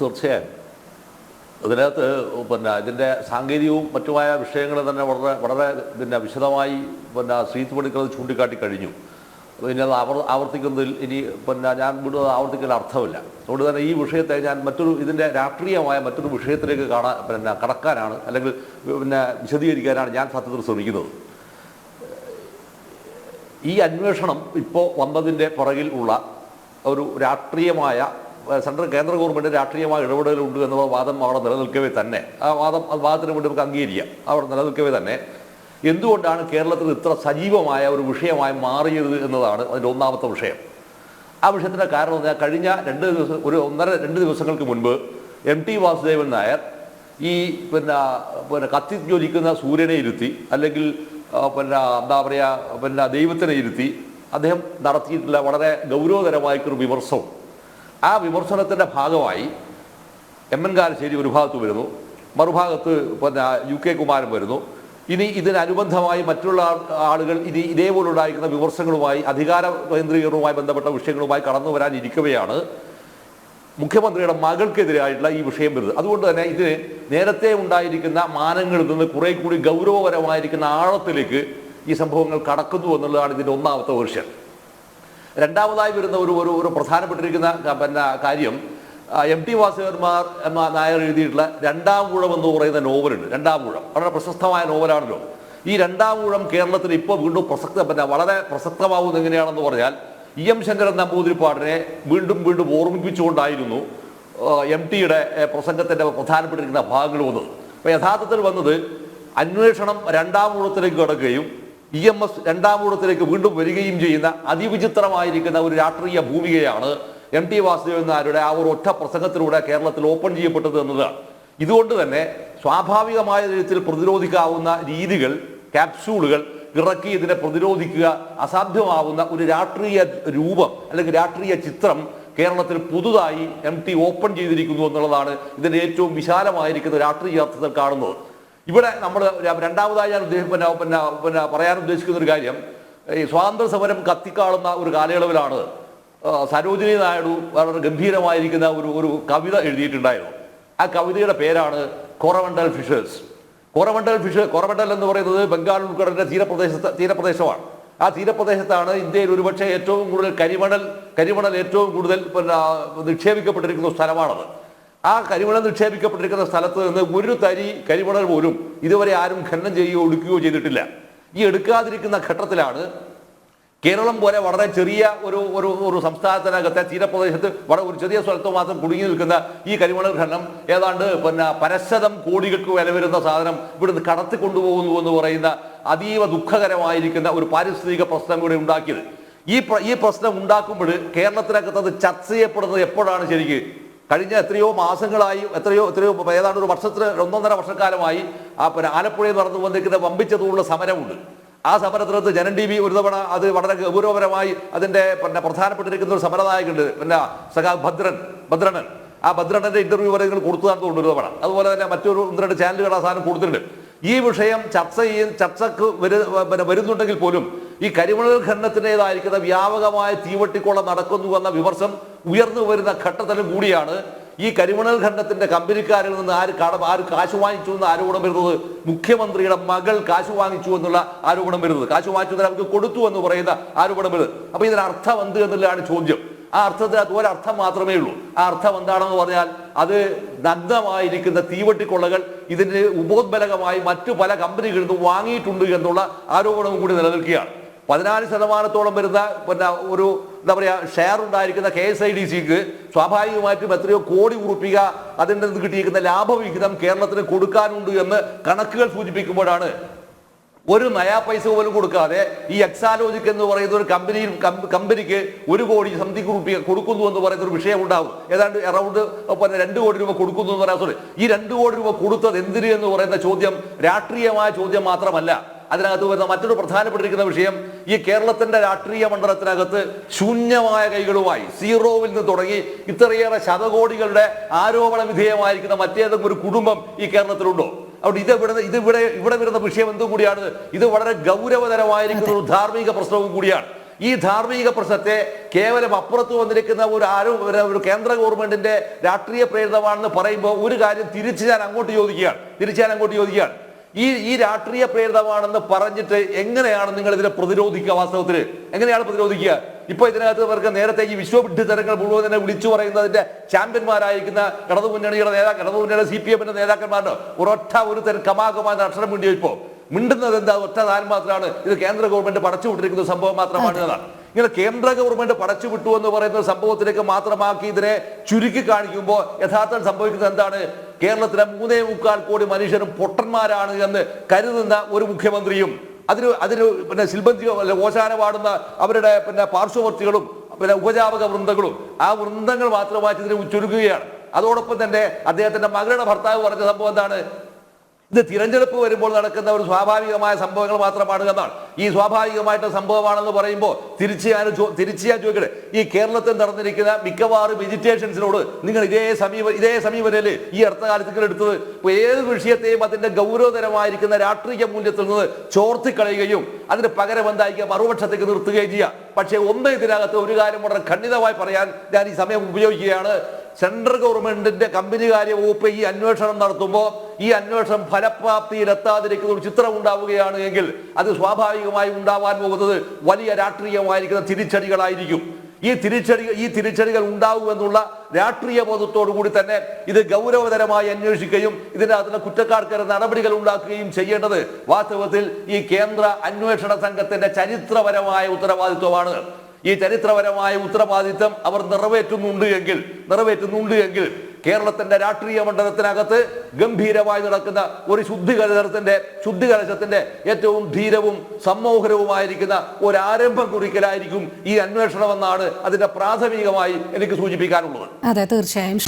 തീർച്ചയായും അതിനകത്ത് ഇതിൻ്റെ സാങ്കേതികവും മറ്റുമായ വിഷയങ്ങൾ തന്നെ വളരെ വളരെ വിശദമായി ശ്രീത്ത് പണിക്കർ ചൂണ്ടിക്കാട്ടി കഴിഞ്ഞു. പിന്നെ അത് ആവർത്തിക്കുന്നതിൽ ഇനി ഞാൻ വീണ്ടും ആവർത്തിക്കുന്ന അർത്ഥമില്ല. അതുകൊണ്ട് തന്നെ ഈ വിഷയത്തെ ഞാൻ ഇതിൻ്റെ രാഷ്ട്രീയമായ മറ്റൊരു വിഷയത്തിലേക്ക് കടക്കാനാണ്, അല്ലെങ്കിൽ വിശദീകരിക്കാനാണ് ഞാൻ സത്യത്തിൽ ശ്രമിക്കുന്നത്. ഈ അന്വേഷണം ഇപ്പോൾ വന്നതിൻ്റെ പുറകിൽ ഉള്ള ഒരു രാഷ്ട്രീയമായ കേന്ദ്ര ഗവൺമെൻറ് രാഷ്ട്രീയമായ ഇടപെടലുണ്ട് എന്നുള്ള വാദം അവിടെ നിലനിൽക്കവേ തന്നെ, ആ വാദത്തിന് വേണ്ടി നമുക്ക് അംഗീകരിക്കാം. അവിടെ നിലനിൽക്കവേ തന്നെ എന്തുകൊണ്ടാണ് കേരളത്തിൽ ഇത്ര സജീവമായ ഒരു വിഷയമായി മാറിയത് എന്നതാണ് അതിൻ്റെ ഒന്നാമത്തെ വിഷയം. ആ വിഷയത്തിൻ്റെ കാരണം എന്ന് പറഞ്ഞാൽ കഴിഞ്ഞ 2 ദിവസങ്ങൾക്ക് മുൻപ് MT വാസുദേവൻ നായർ ഈ കത്തിജ്വലിക്കുന്ന സൂര്യനെ ഇരുത്തി, അല്ലെങ്കിൽ എന്താ പറയുക ദൈവത്തിനെ ഇരുത്തി അദ്ദേഹം നടത്തിയിട്ടുള്ള വളരെ ഗൗരവതരമായിട്ടൊരു വിമർശനം. ആ വിമർശനത്തിൻ്റെ ഭാഗമായി MN കാരശ്ശേരി ഒരു ഭാഗത്ത് വരുന്നു, മറുഭാഗത്ത് UK കുമാരൻ വരുന്നു. ഇനി ഇതിനനുബന്ധമായി മറ്റുള്ള ആളുകൾ ഇതേപോലുണ്ടായിരിക്കുന്ന വിമർശനങ്ങളുമായി, അധികാര കേന്ദ്രീകരണവുമായി ബന്ധപ്പെട്ട വിഷയങ്ങളുമായി കടന്നു വരാനിരിക്കവെയാണ് മുഖ്യമന്ത്രിയുടെ മകൾക്കെതിരായിട്ടുള്ള ഈ വിഷയം വരുന്നത്. അതുകൊണ്ട് തന്നെ ഇതിന് നേരത്തെ ഉണ്ടായിരിക്കുന്ന മാനങ്ങളിൽ നിന്ന് കുറെ കൂടി ഗൗരവപരമായിരിക്കുന്ന ആഴത്തിലേക്ക് ഈ സംഭവങ്ങൾ കടക്കുന്നു എന്നുള്ളതാണ് ഇതിൻ്റെ ഒന്നാമത്തെ വേർഷൻ. രണ്ടാമതായി വരുന്ന ഒരു പ്രധാനപ്പെട്ടിരിക്കുന്ന കാര്യം MT വാസുദേവൻ നായർ എഴുതിയിട്ടുള്ള രണ്ടാം ഊഴം എന്ന് പറയുന്ന നോവലുണ്ട്. രണ്ടാം ഊഴം വളരെ പ്രശസ്തമായ നോവലാണല്ലോ. ഈ രണ്ടാം ഊഴം കേരളത്തിൽ ഇപ്പോൾ വീണ്ടും വളരെ പ്രസക്തമാവുന്നത് എങ്ങനെയാണെന്ന് പറഞ്ഞാൽ EM ശങ്കരൻ നമ്പൂതിരിപ്പാടിനെ വീണ്ടും ഓർമ്മിപ്പിച്ചുകൊണ്ടായിരുന്നു MTയുടെ പ്രസംഗത്തിൻ്റെ പ്രധാനപ്പെട്ടിരിക്കുന്ന ഭാഗങ്ങൾ വന്നത്. അപ്പോൾ യഥാർത്ഥത്തിൽ വന്നത് അന്വേഷണം രണ്ടാം ഊഴത്തിലേക്ക് കടക്കുകയും EMS രണ്ടാം ഊഴത്തിലേക്ക് വീണ്ടും വരികയും ചെയ്യുന്ന അതിവിചിത്രമായിരിക്കുന്ന ഒരു രാഷ്ട്രീയ ഭൂമികയാണ് MT വാസുദേവൻ നായരുടെ ആ ഒരു ഒറ്റ പ്രസംഗത്തിലൂടെ കേരളത്തിൽ ഓപ്പൺ ചെയ്യപ്പെട്ടത് എന്നതാണ്. ഇതുകൊണ്ട് തന്നെ സ്വാഭാവികമായ രീതിയിൽ പ്രതിരോധിക്കാവുന്ന രീതികൾ, ക്യാപ്സ്യൂളുകൾ ഇറക്കി ഇതിനെ പ്രതിരോധിക്കുക അസാധ്യമാവുന്ന ഒരു രാഷ്ട്രീയ രൂപം അല്ലെങ്കിൽ രാഷ്ട്രീയ ചിത്രം കേരളത്തിൽ പുതുതായി MT ഓപ്പൺ ചെയ്തിരിക്കുന്നു എന്നുള്ളതാണ് ഇതിൻ്റെ ഏറ്റവും വിശാലമായിരിക്കുന്ന രാഷ്ട്രീയ അർത്ഥത്തിൽ കാണുന്നത്. ഇവിടെ നമ്മൾ രണ്ടാമതായി ഞാൻ പറയാൻ ഉദ്ദേശിക്കുന്ന ഒരു കാര്യം, ഈ സ്വാതന്ത്ര്യ സമരം കത്തിക്കാളുന്ന ഒരു കാലയളവിലാണ് സരോജിനി നായിഡു വളരെ ഗംഭീരമായിരിക്കുന്ന ഒരു കവിത എഴുതിയിട്ടുണ്ടായിരുന്നു. ആ കവിതയുടെ പേരാണ് കൊറമണ്ടൽ ഫിഷേഴ്സ്. കൊറമണ്ടൽ എന്ന് പറയുന്നത് ബംഗാൾ ഉൾക്കടലിന്റെ തീരപ്രദേശമാണ്. ആ തീരപ്രദേശത്താണ് ഇന്ത്യയിൽ ഒരുപക്ഷെ ഏറ്റവും കൂടുതൽ കരിമണൽ ഏറ്റവും കൂടുതൽ നിക്ഷേപിക്കപ്പെട്ടിരിക്കുന്ന സ്ഥലമാണത്. ആ കരിമണൽ നിക്ഷേപിക്കപ്പെട്ടിരിക്കുന്ന സ്ഥലത്ത് നിന്ന് ഒരു തരി കരിമണൽ പോലും ഇതുവരെ ആരും ഖനനം ചെയ്യുകയോ എടുക്കുകയോ ചെയ്തിട്ടില്ല. ഈ എടുക്കാതിരിക്കുന്ന ഘട്ടത്തിലാണ് കേരളം പോലെ വളരെ ചെറിയ ഒരു സംസ്ഥാനത്തിനകത്തെ തീരപ്രദേശത്ത് ഒരു ചെറിയ സ്ഥലത്ത് മാത്രം കുടുങ്ങി നിൽക്കുന്ന ഈ കരിമണൽ ഖനനം ഏതാണ്ട് പരശതം കോടികൾക്ക് വില വരുന്ന സാധനം ഇവിടുന്ന് കടത്തിക്കൊണ്ടുപോകുന്നു എന്ന് പറയുന്ന അതീവ ദുഃഖകരമായിരിക്കുന്ന ഒരു പാരിസ്ഥിതിക പ്രശ്നം കൂടി ഉണ്ടാക്കിയത്. ഈ പ്രശ്നം ഉണ്ടാക്കുമ്പോൾ കേരളത്തിനകത്ത് അത് ചർച്ച ചെയ്യപ്പെടുന്നത് എപ്പോഴാണ്? ശരിക്ക് കഴിഞ്ഞ എത്രയോ മാസങ്ങളായി ഏതാണ്ട് ഒരു വർഷത്തിന് 1.5 വർഷക്കാലമായി ആലപ്പുഴയിൽ നടന്നു വന്നിരിക്കുന്ന വമ്പിച്ച തോതിലുള്ള സമരമുണ്ട്. ആ സമരത്തിനകത്ത് ജനൻ TV ഒരു തവണ അത് വളരെ ഗൗരവപരമായി അതിൻ്റെ പ്രധാനപ്പെട്ടിരിക്കുന്ന ഒരു സമരനായകുണ്ട്, സഖാ ഭദ്രനൻ. ആ ഭദ്രനന്റെ ഇന്റർവ്യൂ വരെ നിങ്ങൾ കൊടുത്തതാണെന്ന് തോന്നുന്നു ഒരു തവണ. അതുപോലെ തന്നെ മറ്റൊരു 1-2 ചാനലുകൾ ആ സാധനം കൊടുത്തിട്ടുണ്ട്. ഈ വിഷയം ചർച്ചക്ക് വരുന്നുണ്ടെങ്കിൽ പോലും ഈ കരിമണൽ ഖനനത്തിൻ്റെതായിരിക്കുന്ന വ്യാപകമായ തീവട്ടിക്കൊള്ള നടക്കുന്നു എന്ന വിമർശനം ഉയർന്നു വരുന്ന ഘട്ടത്തിലും കൂടിയാണ് ഈ കരിമണൽ ഖനനത്തിന്റെ കമ്പനിക്കാരിൽ നിന്ന് ആര് കാശ് വാങ്ങിച്ചു എന്ന് ആരോപണം വരുന്നത്. മുഖ്യമന്ത്രിയുടെ മകൾ കാശ് വാങ്ങിച്ചു എന്നുള്ള ആരോപണം വരുന്നത്, കാശ് വാങ്ങിച്ചു അവർക്ക് കൊടുത്തു എന്ന് പറയുന്ന ആരോപണം വരുന്നത്. അപ്പൊ ഇതിനർത്ഥം എന്ത് എന്നുള്ളതാണ് ചോദ്യം. ആ അർത്ഥത്തിന് ഒരർത്ഥം മാത്രമേ ഉള്ളൂ. ആ അർത്ഥം എന്താണെന്ന് പറഞ്ഞാൽ അത് നഗ്നമായിരിക്കുന്ന തീവട്ടിക്കൊള്ളകൾ ഇതിന് ഉപോത്ബലകമായി മറ്റു പല കമ്പനികളിൽ നിന്നും വാങ്ങിയിട്ടുണ്ട് എന്നുള്ള ആരോപണവും കൂടി നിലനിൽക്കുകയാണ്. 14% വരുന്ന ഒരു എന്താ പറയുക ഷെയർ ഉണ്ടായിരിക്കുന്ന KSIDCക്ക് സ്വാഭാവികമായിട്ടും എത്രയോ കോടി ഉറുപ്പിക അതിൻ്റെ നിന്ന് കിട്ടിയിരിക്കുന്ന ലാഭവിഹിതം കേരളത്തിന് കൊടുക്കാനുണ്ട് എന്ന് കണക്കുകൾ സൂചിപ്പിക്കുമ്പോഴാണ് ഒരു നയാ പൈസ പോലും കൊടുക്കാതെ ഈ എക്സാലോജിക് എന്ന് പറയുന്ന ഒരു കമ്പനിക്ക് 1 കോടി സംതിങ് റുപ്യ കൊടുക്കുന്നു എന്ന് പറയുന്ന ഒരു വിഷയം ഉണ്ടാവും. ഏതാണ്ട് അറൗണ്ട് 2 കോടി രൂപ കൊടുക്കുന്നു എന്ന് പറയാൻ. ഈ 2 കോടി രൂപ കൊടുത്തത് എന്തിന് എന്ന് പറയുന്ന ചോദ്യം രാഷ്ട്രീയമായ ചോദ്യം മാത്രമല്ല. അതിനകത്ത് വരുന്ന മറ്റൊരു പ്രധാനപ്പെട്ടിരിക്കുന്ന വിഷയം, ഈ കേരളത്തിന്റെ രാഷ്ട്രീയ മണ്ഡലത്തിനകത്ത് ശൂന്യമായ കൈകളുമായി സീറോവിൽ നിന്ന് തുടങ്ങി ഇത്രയേറെ ശതകോടികളുടെ ആരോപണ വിധേയമായിരിക്കുന്ന മറ്റേതെങ്കിലും ഒരു കുടുംബം ഈ കേരളത്തിലുണ്ടോ? അതുകൊണ്ട് ഇവിടെ വരുന്ന വിഷയം എന്തും കൂടിയാണ്. ഇത് വളരെ ഗൗരവതരമായിരിക്കുന്ന ഒരു ധാർമ്മിക പ്രശ്നവും കൂടിയാണ്. ഈ ധാർമ്മിക പ്രശ്നത്തെ കേവലം അപ്പുറത്ത് വന്നിരിക്കുന്ന ഒരു കേന്ദ്ര ഗവൺമെന്റിന്റെ രാഷ്ട്രീയ പ്രേരിതമാണെന്ന് പറയുമ്പോൾ ഒരു കാര്യം തിരിച്ച് ഞാൻ അങ്ങോട്ട് ചോദിക്കുകയാണ്. ഈ രാഷ്ട്രീയ പ്രേരിതമാണെന്ന് പറഞ്ഞിട്ട് എങ്ങനെയാണ് നിങ്ങൾ ഇതിനെ പ്രതിരോധിക്കുക? വാസ്തവത്തിൽ എങ്ങനെയാണ് പ്രതിരോധിക്കുക? ഇപ്പൊ ഇതിനകത്ത് ഇവർക്ക് നേരത്തെ ഈ വിശ്വവിഡ്ഢിത്തരങ്ങൾ മുഴുവൻ തന്നെ വിളിച്ചു പറയുന്നതിന്റെ ചാമ്പ്യന്മാരായിരിക്കുന്ന ഇടതുമുന്നണിയുടെ CPM നേതാക്കന്മാരുടെ ഒരു കമാകമായ അക്ഷരം മിണ്ടിയോ? ഇപ്പോ മിണ്ടുന്നത് എന്താ? ഒറ്റ താൻ മാത്രമാണ് ഇത് കേന്ദ്ര ഗവൺമെന്റ് പടച്ചു വിട്ടിരിക്കുന്ന സംഭവം മാത്രമാണ് എന്നാണ്. ഇങ്ങനെ കേന്ദ്ര ഗവൺമെന്റ് പടച്ചു വിട്ടു എന്ന് പറയുന്ന സംഭവത്തിലേക്ക് മാത്രമാക്കി ഇതിനെ ചുരുക്കി കാണിക്കുമ്പോൾ യഥാർത്ഥം സംഭവിക്കുന്നത് എന്താണ്? കേരളത്തിലെ 3.25 കോടി മനുഷ്യരും പൊട്ടന്മാരാണ് എന്ന് കരുതുന്ന ഒരു മുഖ്യമന്ത്രിയും അതിന് ശിൽബന്ധിയോ ഓശാന പാടുന്ന അവരുടെ പാർശ്വവർത്തികളും ഉപജാപക വൃന്ദങ്ങളും ആ വൃന്ദങ്ങൾ മാത്രമായിട്ട് ഇതിനെ ചുരുക്കുകയാണ്. അതോടൊപ്പം തന്നെ അദ്ദേഹത്തിന്റെ മകളുടെ ഭർത്താവ് പറഞ്ഞ സംഭവം എന്താണ്? ഇത് തിരഞ്ഞെടുപ്പ് വരുമ്പോൾ നടക്കുന്ന ഒരു സ്വാഭാവികമായ സംഭവങ്ങൾ മാത്രമാണ് എന്നാണ്. ഈ സ്വാഭാവികമായിട്ട് സംഭവമാണെന്ന് പറയുമ്പോൾ തിരിച്ച് ചോദിക്കട്ടെ, ഈ കേരളത്തിൽ നടന്നിരിക്കുന്ന മിക്കവാറും വെജിറ്റേഷൻസിനോട് നിങ്ങൾ ഇതേ സമീപനല്ലേ ഈ അടുത്ത കാലത്ത് എടുത്തത്? ഏത് വിഷയത്തെയും അതിന്റെ ഗൗരവതരമായിരിക്കുന്ന രാഷ്ട്രീയ മൂല്യത്തിൽ നിന്ന് ചോർത്തിക്കളയുകയും അതിന് പകരം എന്തായിരിക്കുക മറുപക്ഷത്തേക്ക് നിർത്തുകയും ചെയ്യുക. പക്ഷേ ഇതിനകത്ത് ഒരു കാര്യം വളരെ ഖണ്ഡിതമായി പറയാൻ ഞാൻ ഈ സമയം ഉപയോഗിക്കുകയാണ്. സെൻട്രൽ ഗവൺമെന്റിന്റെ കമ്പനികാര്യ വകുപ്പ് ഈ അന്വേഷണം നടത്തുമ്പോൾ ഈ അന്വേഷണം ഫലപ്രാപ്തിയിലെത്താതിരിക്കുന്ന ഒരു ചിത്രം ഉണ്ടാവുകയാണ് എങ്കിൽ അത് സ്വാഭാവികമായി ഉണ്ടാവാൻ പോകുന്നത് വലിയ രാഷ്ട്രീയമായിരിക്കുന്ന തിരിച്ചടികളായിരിക്കും. ഈ തിരിച്ചടികൾ ഉണ്ടാവുമെന്നുള്ള രാഷ്ട്രീയ ബോധത്തോടു കൂടി തന്നെ ഇത് ഗൗരവതരമായി അന്വേഷിക്കുകയും ഇതിനകത്തുള്ള കുറ്റക്കാർക്കെതിരെ നടപടികൾ ഉണ്ടാക്കുകയും ചെയ്യേണ്ടത് വാസ്തവത്തിൽ ഈ കേന്ദ്ര അന്വേഷണ സംഘത്തിന്റെ ചരിത്രപരമായ ഉത്തരവാദിത്വമാണ്. ഈ ചരിത്രപരമായ ഉത്തരവാദിത്വം അവർ നിറവേറ്റുന്നുണ്ട് എങ്കിൽ കേരളത്തിന്റെ രാഷ്ട്രീയ മണ്ഡലത്തിനകത്ത് ഗംഭീരമായി നടക്കുന്ന ഒരു ശുദ്ധികലശത്തിന്റെ ഏറ്റവും ധീരവും സമ്മോഹരവുമായിരിക്കുന്ന ഒരു ആരംഭം കുറിക്കലായിരിക്കും ഈ അന്വേഷണമെന്നാണ് അതിന്റെ പ്രാഥമികമായി എനിക്ക് സൂചിപ്പിക്കാനുള്ളത്. അതെ, തീർച്ചയായും.